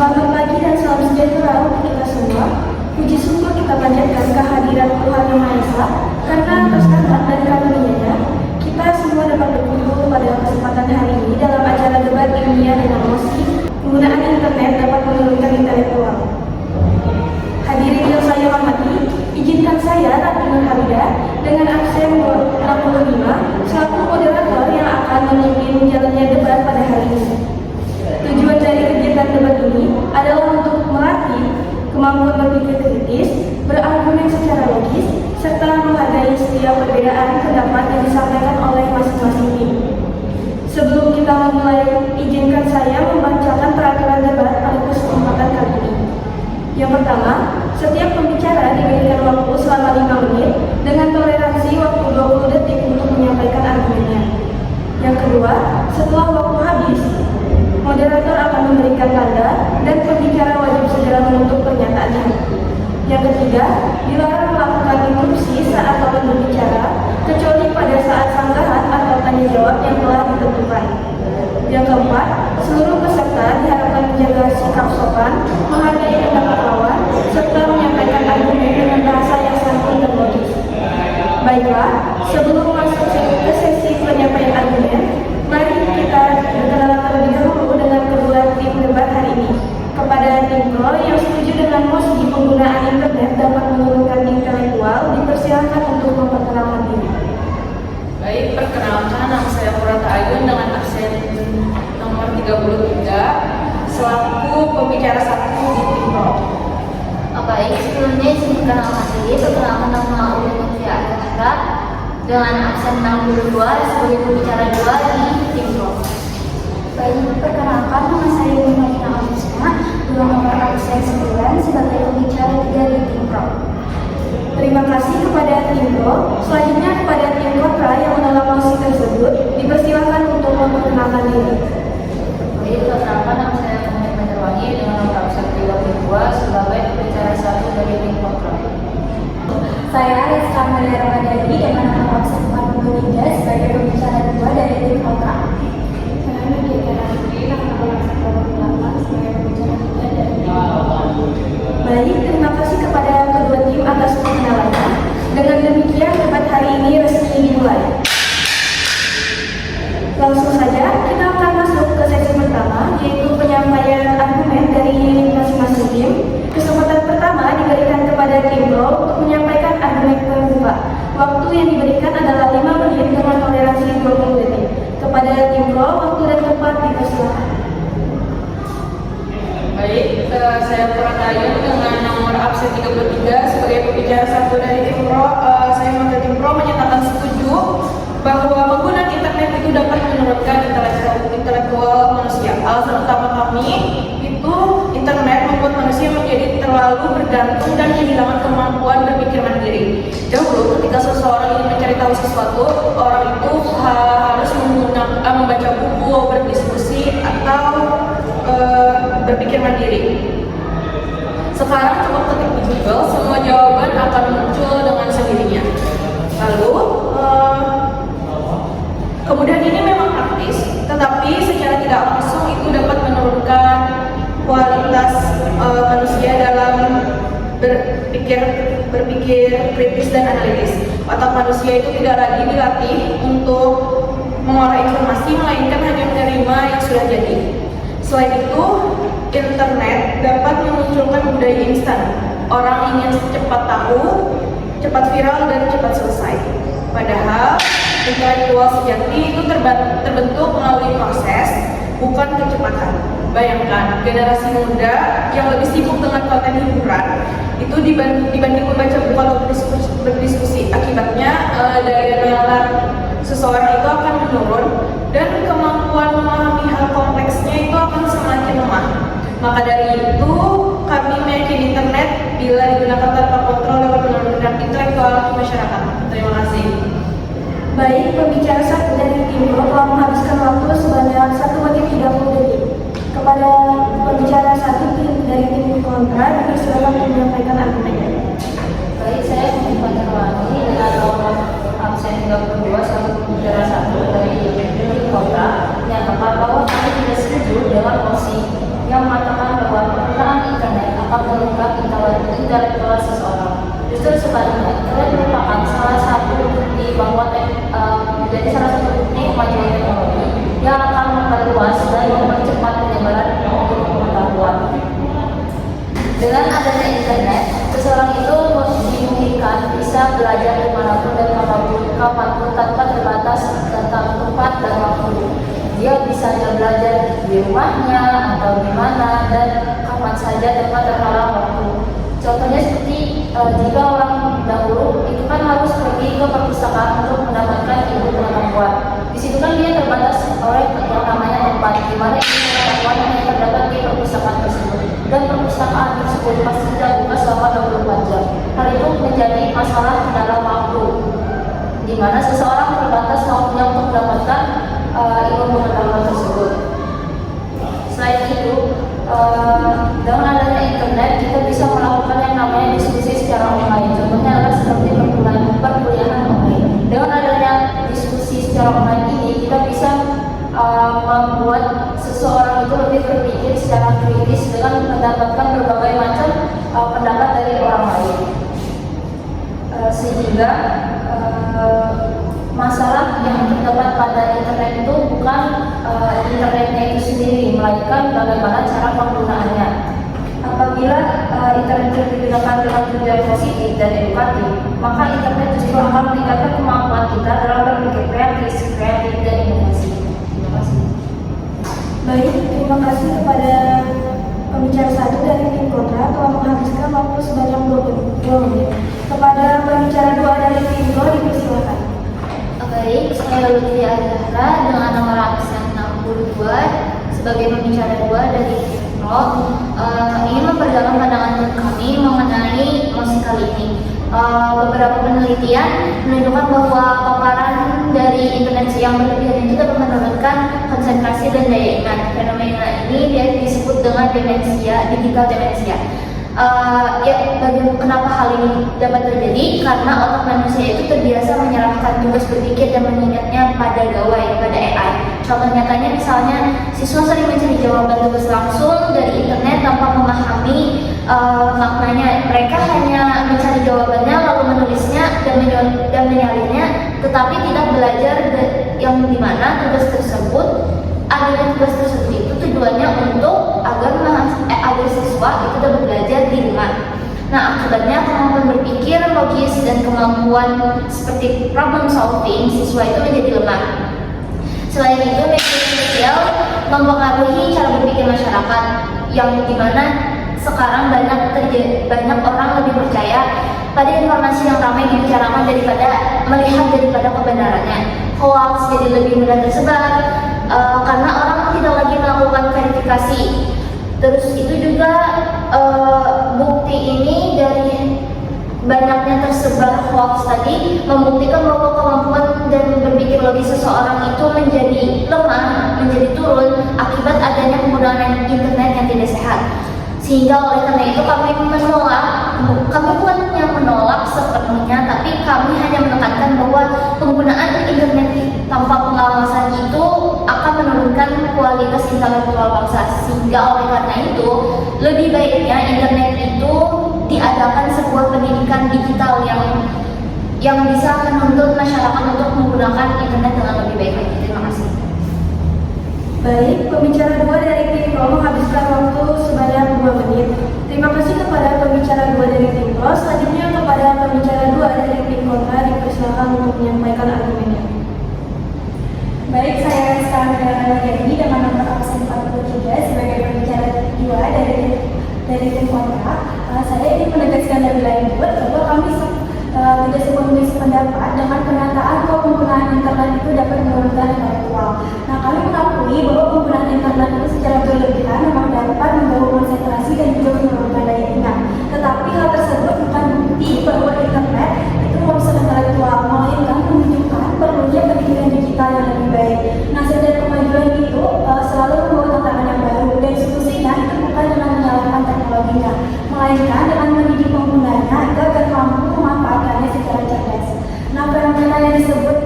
Selamat pagi dan salam sejahtera untuk kita semua. Puji syukur kita panjatkan kehadiran Tuhan Yang Maha Esa, karena atas rahmat dan karunia-Nya kita semua dapat berkumpul pada kesempatan hari ini dalam acara debat ilmiah dengan mosi penggunaan internet dapat menurunkan intelektual. Hadirin yang saya hormati, izinkan saya Ratu Nur Hamida dengan absen 65 selaku moderator yang akan memimpin jalannya debat pada hari ini. Tujuan dari kegiatan debat ini adalah untuk melatih kemampuan berpikir kritis, berargumen secara logis, serta menghargai setiap perbedaan pendapat yang disampaikan oleh masing-masing tim. Sebelum kita memulai, izinkan saya membacakan peraturan debat pada kesempatan kali ini. Yang pertama, setiap pembicara diberikan waktu selama 5 menit dengan toleransi waktu 20 detik untuk menyampaikan argumennya. Yang kedua, setelah waktu habis, moderator akan memberikan tanda dan pembicara wajib segera menutup pernyataannya. Yang ketiga, dilarang melakukan interupsi saat lawan berbicara, kecuali pada saat sanggahan atau tanya jawab yang telah ditentukan. Yang keempat, seluruh peserta diharapkan menjaga sikap sopan, menghargai pendapat lawan, serta menyampaikan argumen dengan bahasa yang santun dan logis. Baiklah, sebelum masuk ke sesi penyampaian argumen, mari kita berkenalan terlebih dahulu dengan kedua tim debat hari ini. Kepada tim Pro yang setuju dengan mosi penggunaan internet dapat menurunkan intelektual, dipersilakan untuk memperkenalkan diri. Baik, perkenalkan, nama saya Purata Ayun dengan absen nomor 33 selaku pembicara satu di tim Pro. Baik, sebelumnya izinkan nama saya perkenalkan nama Uli Mutia Agatha dengan absen 62 sebagai pembicara 2 di tim Pro. Baik, perkenalkan nama saya Imelina Alisma dengan nomor absen 9 sebagai pembicara 3 di tim Pro. Terima kasih kepada tim Pro. Selanjutnya kepada tim kontra yang menolak mosi tersebut, dipersilakan untuk memperkenalkan diri. Baik, perkenalkan nama saya Muhammad Majarwangi dengan nomor absen 32 sebagai pembicara 1 dari tim kontra. Saya Rizka Maria Ramadhani dengan nomor absen 43 sebagai pembicara 2 dari tim kontra. Saya Media Ranti dengan nomor absen 28 sebagai pembicara 3 dari tim kontra. Baik, terima kasih kepada kedua tim atas perkenalannya. Dengan demikian, debat hari ini resmi dimulai. Langsung saja, kita akan masuk ke sesi pertama, yaitu penyampaian argumen dari masing-masing tim. Kesempatan pertama diberikan kepada tim Pro untuk menyampaikan argumen pembuka. Waktu yang diberikan adalah 5 menit dengan toleransi 20 detik. Kepada tim Pro, waktu dan tempat dipersilakan. Baik, saya Purata Ayun dengan nomor absen 33 sebagai pembicara satu dari tim Pro. Saya meminta tim Pro menyatakan setuju bahwa penggunaan internet itu dapat menurunkan intelektual manusia. Alasan utama kami itu internet membuat manusia menjadi terlalu bergantung dan kehilangan kemampuan berpikir mandiri. Dahulu ketika seseorang ingin mencari tahu sesuatu, orang itu harus membaca buku, berdiskusi, atau berpikir mandiri. Sekarang cukup ketik di Google, semua jawaban akan muncul dengan sendirinya. Lalu kemudian ini memang praktis, tetapi secara tidak langsung itu dapat menurunkan kualitas manusia dalam berpikir kritis dan analitis. Otak manusia itu tidak lagi dilatih untuk mengolah informasi, melainkan hanya menerima yang sudah jadi. Selain itu, internet dapat memunculkan budaya instan. Orang ingin cepat tahu, cepat viral, dan cepat selesai. Padahal intelektual sejati itu terbentuk melalui proses, bukan kecepatan. Bayangkan, generasi muda yang lebih sibuk dengan konten hiburan itu dibanding membaca buku atau berdiskusi. Akibatnya daya nalar seseorang itu akan menurun dan kemampuan memahami hal kompleksnya itu akan semakin lemah. Maka dari itu, kami meyakini internet bila digunakan tanpa kontrol dapat menurunkan intelektual masyarakat. Terima kasih. Baik, pembicara satu dari tim Pro telah menghabiskan waktu sebanyak 1 menit 30 detik. Kepada pembicara satu dari tim kontra, dipersilakan untuk menyampaikan argumennya. Baik, saya Muhammad Majarwangi dengan nomor absen 32 selaku pembicara 1 dari tim kontra yang tepat bahwa kami tidak setuju dengan mosi yang mengatakan bahwa seseorang. Justru sebaliknya, internet merupakan salah satu bukti bahwa menjadi salah satu bukti kemajuan teknologi yang akan memperluas dan mempercepat penyebaran ilmu pengetahuan. Dengan adanya internet, seseorang itu dimungkinkan bisa belajar dimanapun dan kapanpun tanpa terbatas tentang tempat dan waktu. Dia bisa belajar di rumahnya atau di mana dan kapan saja tanpa terhalang waktu. Contohnya seperti jika orang dahulu itu kan harus pergi ke perpustakaan untuk mendapatkan ilmu pengetahuan. Di situ kan dia terbatas oleh yang namanya tempat, di mana ilmu pengetahuan hanya terdapat di perpustakaan tersebut. Dan perpustakaan tersebut pasti tidak buka selama 24 jam. Hal itu menjadi masalah dalam waktu, di mana seseorang terbatas waktunya untuk mendapatkan ilmu pengetahuan tersebut. Selain itu, dengan adanya internet kita bisa melakukan yang namanya diskusi secara online. Contohnya adalah seperti perkuliahan online. Dengan adanya diskusi secara online ini kita bisa membuat seseorang itu lebih berpikir secara kritis dengan mendapatkan berbagai macam pendapat dari orang lain, sehingga masalah yang terdapat pada internet itu bukan internetnya itu sendiri, melainkan bagaimana cara penggunaannya. Apabila internet itu digunakan dengan tujuan positif dan edukatif, maka internet justru akan meningkatkan kemampuan kita dalam berpikir kreatif dan inovasi. Terima kasih. Baik, terima kasih kepada pembicara satu dari tim Kontra telah menghabiskan waktu sebanyak 2 menit. Kepada pembicara 2 dari tim Pro dipersilakan. Baik, saya Lutfi Azhara dengan nomor absen 62 sebagai pembicara 2 dari tim Pro ingin memperdalam pandangan kami mengenai musik kali ini. Beberapa penelitian menunjukkan bahwa paparan dari internet yang berlebihan itu dapat menurunkan konsentrasi dan daya ingat. Fenomena ini dia disebut dengan digital demensia. Kenapa hal ini dapat terjadi? Karena otak manusia itu terbiasa menyerahkan tugas berpikir dan mengingatnya pada gawai, pada AI. Contoh nyatanya misalnya siswa sering mencari jawaban tugas langsung dari internet tanpa memahami maknanya. Mereka hanya mencari jawabannya lalu menulisnya dan menyalinnya, tetapi tidak belajar yang dimana tugas tersebut itu tujuannya untuk agar siswa itu dapat belajar di rumah. Nah, akibatnya kemampuan berpikir logis dan kemampuan seperti problem solving siswa itu menjadi lemah. Selain itu, media sosial mempengaruhi cara berpikir masyarakat, yang dimana sekarang banyak orang lebih percaya pada informasi yang ramai dibicarakan daripada kebenarannya. Hoax jadi lebih mudah tersebar karena orang tidak lagi melakukan verifikasi. Terus itu juga bukti ini dari banyaknya tersebar hoax tadi membuktikan bahwa kemampuan dan berpikir logis seseorang itu menjadi lemah, menjadi turun akibat adanya penggunaan internet yang tidak sehat. Sehingga oleh karena itu kami bukan yang menolak sepenuhnya, tapi kami hanya menekankan bahwa penggunaan internet tanpa pengawasan itu akan menurunkan kualitas intelektual bangsa. Sehingga oleh karena itu lebih baiknya internet itu diadakan sebuah pendidikan digital yang bisa menuntut masyarakat untuk menggunakan internet dengan lebih baik lagi. Terima kasih. Baik, pembicara 2 dari tim Pro menghabiskan waktu sebanyak 2 menit. Terima kasih kepada pembicara 2 dari tim Pro. Selanjutnya kepada pembicara 2 dari tim Kontra dipersilakan untuk menyampaikan argumennya. Baik, saya sekarang Jadi dengan nomor absen 43 sebagai pembicara 2 dari tim Kontra. Saya ingin menegaskan lebih lanjut bahwa kami tidak sepenuhnya sependapat dengan pernyataan bahwa penggunaan internet itu dapat menurunkan intelektual. Nah, kami mengakui bahwa penggunaan internet itu secara berlebihan memang dapat mengganggu konsentrasi dan juga menurunkan daya ingat. Tetapi hal tersebut bukan bukti bahwa internet itu merusak intelektual, melainkan menunjukkan perlunya pendidikan digital yang lebih baik. Nah, setiap kemajuan itu selalu membawa tantangan yang baru, dan solusinya itu bukan dengan menyalahkan teknologinya, melainkan dengan mendidik penggunanya agar mampu memanfaatkannya secara cerdas. Nah, fenomena yang disebut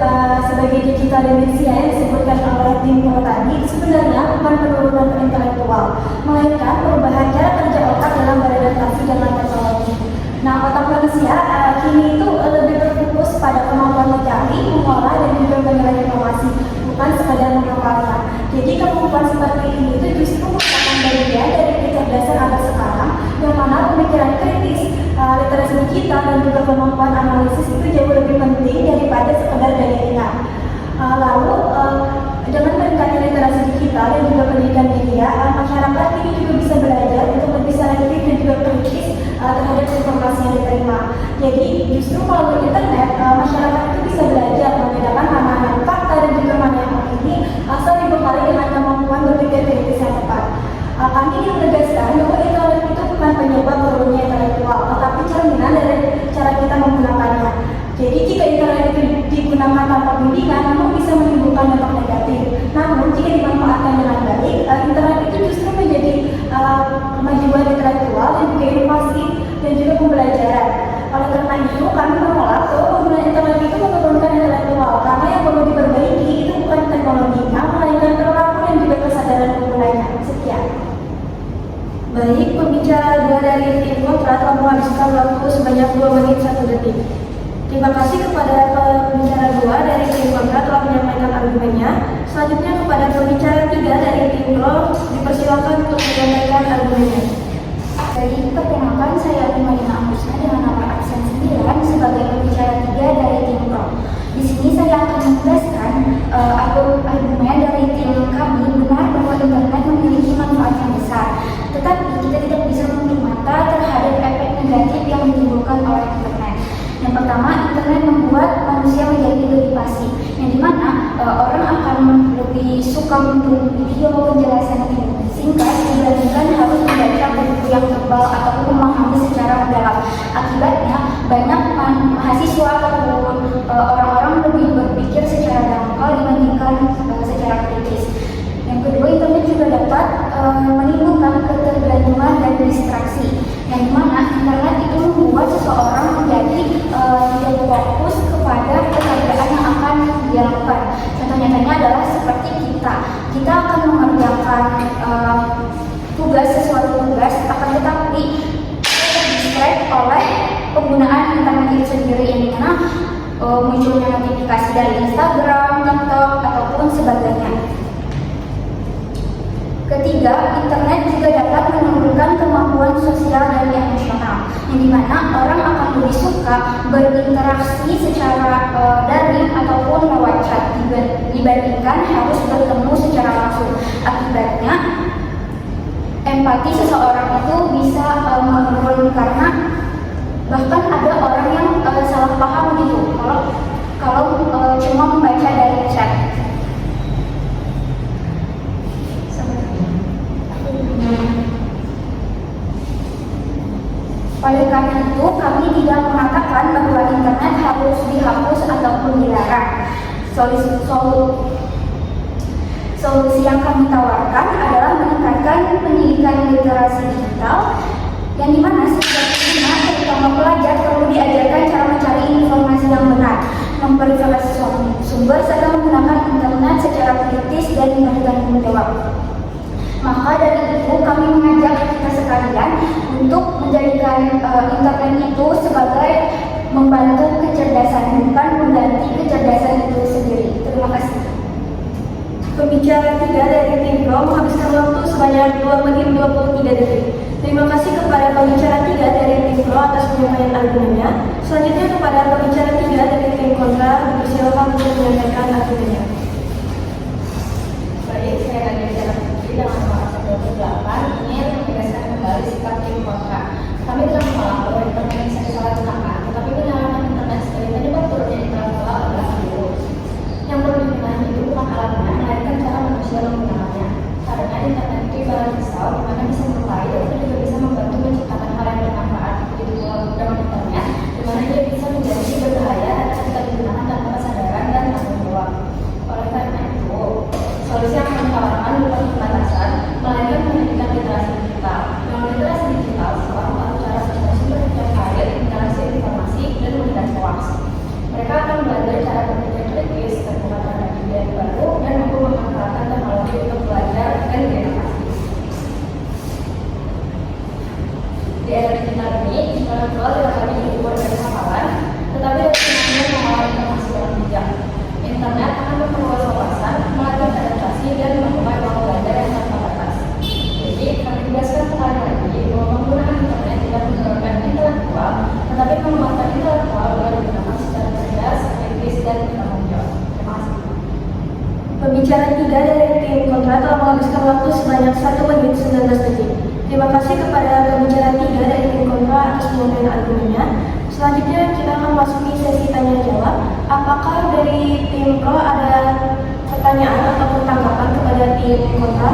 sebagai digital demensia yang disebutkan oleh tim Pro tadi sebenarnya bukan penurunan intelektual, melainkan perubahan cara kerja otak dalam beradaptasi dengan teknologi. Nah, Baik, pembicara dua dari tim kontra telah menghabiskan waktu sebanyak 2 menit 1 detik. Terima kasih kepada pembicara dua dari tim kontra telah menyampaikan argumennya. Selanjutnya kepada pembicara 3 dari tim pro dipersilakan untuk menyampaikan argumennya. Jadi perkenalkan, saya Umarina Amrusna dengan nomor absen 9 sebagai pembicara 3 dari tim pro. Di sini saya akan menjelaskan argumen dari tim kami benar bahwa internet memiliki manfaat yang besar. Tetapi kita tidak bisa menutup mata terhadap efek negatif yang ditimbulkan oleh internet. Yang pertama, internet membuat manusia menjadi lebih pasif, yang dimana orang akan lebih suka menonton video penjelasan yang singkat dibandingkan harus membaca buku yang tebal ataupun memahami secara mendalam. Akibatnya, banyak mahasiswa ataupun orang-orang lebih berpikir secara dangkal dibandingkan secara kritis. Yang kedua, internet juga dapat menimbulkan ketergantungan dan distraksi, yang dimana internet itu membuat seseorang menjadi tidak fokus kepada pekerjaan yang akan dilakukan. Contoh nyatanya adalah seperti kita akan mengerjakan sesuatu tugas, akan tetapi terdistract oleh penggunaan internet itu sendiri, yang dimana munculnya notifikasi dari Instagram, TikTok, ataupun sebagainya. Ketiga, internet juga dapat menurunkan kemampuan sosial dan emosional, yang dimana orang akan lebih suka berinteraksi secara daring ataupun lewat chat dibandingkan harus bertemu secara langsung. Akibatnya, empati seseorang itu bisa menurun karena bahkan ada orang yang salah paham gitu kalau cuma membaca dari chat. Oleh karena itu, kami tidak mengatakan bahwa internet harus dihapus ataupun dilarang. Solusi yang kami tawarkan adalah meningkatkan pendidikan literasi digital, yang dimana setiap pengguna, terutama pelajar, perlu diajarkan cara mencari informasi yang benar, memverifikasi sumber, serta menggunakan internet secara kritis dan bertanggung jawab. Maka dari itu kami mengajak kita sekalian untuk menjadikan internet itu sebagai membantu kecerdasan, bukan mengganti kecerdasan itu sendiri. Terima kasih. Pembicara 3 dari tim pro menghabiskan waktu sebanyak 2 menit 23 detik. Terima kasih kepada pembicara 3 dari tim pro atas penyampaian argumennya. Selanjutnya kepada pembicara 3 dari tim kontra dipersilakan untuk menyampaikan argumennya. Baik, saya akan bicara dengan nomor 28 ingin menegaskan kembali sikap tim kontra. Kami telah menolak bahwa internet bisa disalahgunakan, tetapi menyalahkan internet sebagai penyebab turunnya intelektual adalah keliru. Yang perlu dibenahi itu bukan alatnya, melainkan cara manusia menggunakannya. Karena internet itu ibarat pisau, di mana bisa melukai, tetapi juga bisa membantu menciptakan hal yang bermanfaat. Begitu pula dengan internet, di mana dia bisa menjadi berbahaya jika digunakan tanpa kesadaran dan tanggung jawab. Oleh karena itu, solusi yang kami tawarkan bukan pembatasan, melainkan pendidikan literasi digital. Dengan literasi digital, seorang tahu cara mencari sumber terkait interaksi informasi dan melihat hoax. Mereka akan belajar cara berpikir kritis, terbuka terhadap ide baru, dan mampu memanfaatkan teknologi untuk belajar dan berinovasi. Di era digital ini, intelektual tidak lagi diukur dari hafalan, tetapi dari kemampuan mengolah informasi dalam bijak. Internet akan memperluas wawasan, melatih adaptasi, dan memulai ruang belajar yang tanpa batas. Jadi, kami tegaskan sekali lagi bahwa penggunaan internet tidak menurunkan intelektual, tetapi menguatkan intelektual dengan digunakan secara cerdas, kritis, dan bertanggung jawab. Terima kasih. Pembicara 3 dari tim kontra telah menghabiskan waktu sebanyak 1 menit 19 detik. Terima kasih kepada pembicara 3 dari tim kontra atas penyampaian argumennya. Selanjutnya kita akan masuki sesi tanya jawab. Apakah dari tim pro ada pertanyaan ataupun tanggapan kepada tim kontra?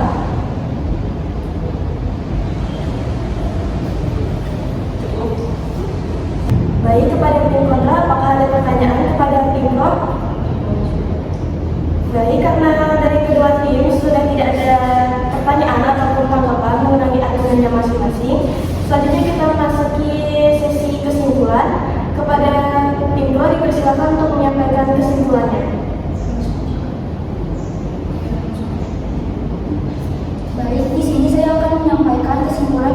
Baik, kepada tim kontra, apakah ada pertanyaan kepada tim pro? Baik, karena dari kedua tim sudah tidak ada pertanyaan ataupun tanggapan mengenai argumennya masing-masing, selanjutnya kita memasuki sesi kesimpulan. Kepada tim pro dipersilakan untuk menyampaikan kesimpulannya. Baik, di sini saya akan menyampaikan kesimpulan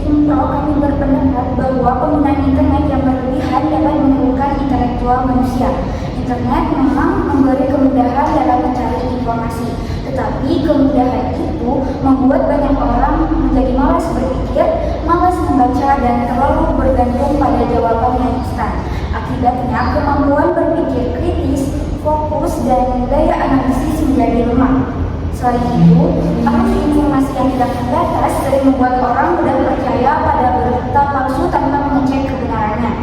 Tim Pro kami berpendapat bahwa penggunaan internet yang berlebihan dapat menurunkan intelektual manusia. Internet memang memberi kemudahan dalam mencari informasi, tetapi kemudahan itu membuat banyak orang menjadi malas berpikir, malas membaca, dan terlalu bergantung pada jawaban yang instan. Akibatnya, kemampuan berpikir kritis, fokus, dan daya analisis menjadi lemah. Selain itu, arus informasi yang tidak terbatas sering membuat orang mudah percaya pada berita palsu tanpa mengecek kebenarannya.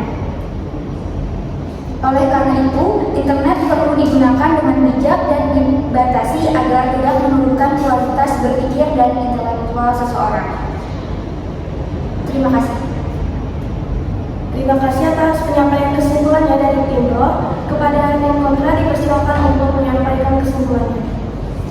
Oleh karena itu, internet perlu digunakan dengan bijak dan dibatasi agar tidak menurunkan kualitas berpikir dan intelektual seseorang. Terima kasih. Terima kasih atas penyampaian kesimpulannya dari tim Pro. Kepada tim kontra dipersilakan untuk menyampaikan kesimpulannya.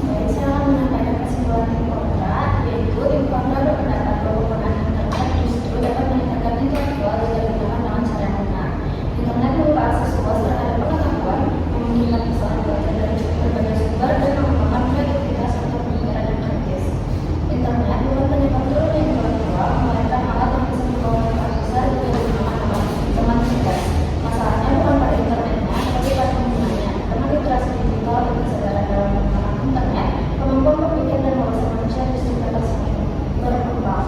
Baik, saya akan menyampaikan kesimpulan tim kontra, yaitu tim kontra berpendapat bahwa penggunaan internet justru dapat meningkatkan intelektual jika digunakan dengan cara yang benar. Internet membuka akses luas terhadap pengetahuan, memungkinkan kesalahan belajar dari berbagai sumber dan mengembangkan kreativitas untuk pemikiran yang kritis. Internet bukan penyebab turunnya intelektual, melainkan alat yang bisa membawa manfaat besar jika digunakan dengan teman cerdas. Masalahnya bukan pada internetnya, tapi pada penggunanya. Karena literasi digital dan kesadaran dalam menggunakan internet, kemampuan berpikir dan wawasan manusia justru dapat semakin berkembang.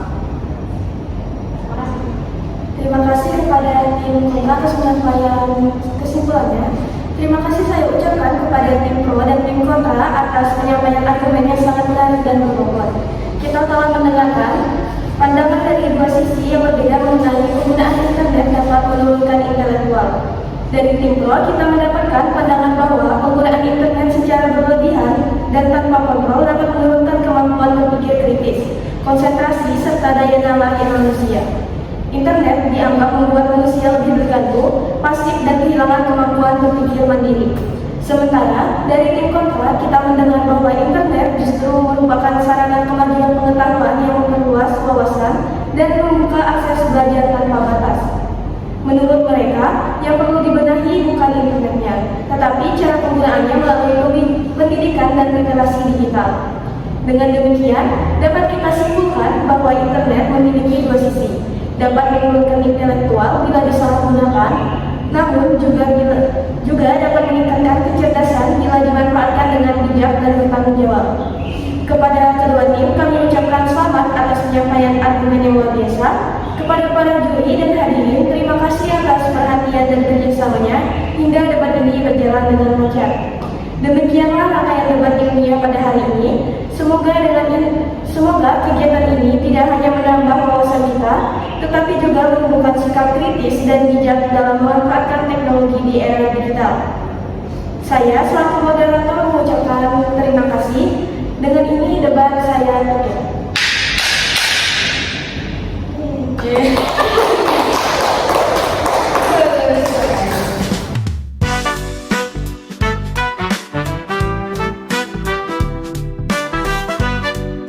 Terima kasih. Terima kasih kepada tim kontra atas penyampaian kesimpulannya. Terima kasih saya ucapkan kepada tim Pro dan tim kontra atas penyampaian argumen yang sangat menarik dan berbobot. Kita telah mendengarkan pandangan dari dua sisi yang berbeda mengenai penggunaan internet dapat menurunkan intelektual. Dari tim Pro kita mendapatkan pandangan bahwa penggunaan internet secara berlebihan dan tanpa kontrol dapat menurunkan kemampuan berpikir kritis, konsentrasi, serta daya nalar manusia. Internet dianggap membuat manusia lebih bergantung, pasif, dan kehilangan kemampuan berpikir mandiri. Sementara, dari tim kontra, kita mendengar bahwa internet justru merupakan sarana kemajuan pengetahuan yang memperluas wawasan dan membuka akses belajar tanpa batas. Menurut mereka, yang perlu dibenahi bukan internetnya, tetapi cara penggunaannya melalui pendidikan dan literasi digital. Dengan demikian, dapat kita simpulkan bahwa internet memiliki dua sisi. Dapat menurunkan intelektual bila disalahgunakan, namun juga dapat meningkatkan kecerdasan bila dimanfaatkan dengan bijak dan bertanggung jawab. Kepada kedua tim, kami ucapkan selamat atas penyampaian argumen yang luar biasa. Kepada para juri dan hadirin, terima kasih atas perhatian dan kerjasamanya hingga debat ini berjalan dengan lancar. Demikianlah rangkaian debat ilmiah pada hari ini. Semoga kegiatan ini tidak hanya menambah wawasan kita, tetapi juga menumbuhkan sikap kritis dan bijak dalam memanfaatkan teknologi di era digital. Saya selaku moderator mengucapkan terima kasih. Dengan ini debat saya tutup.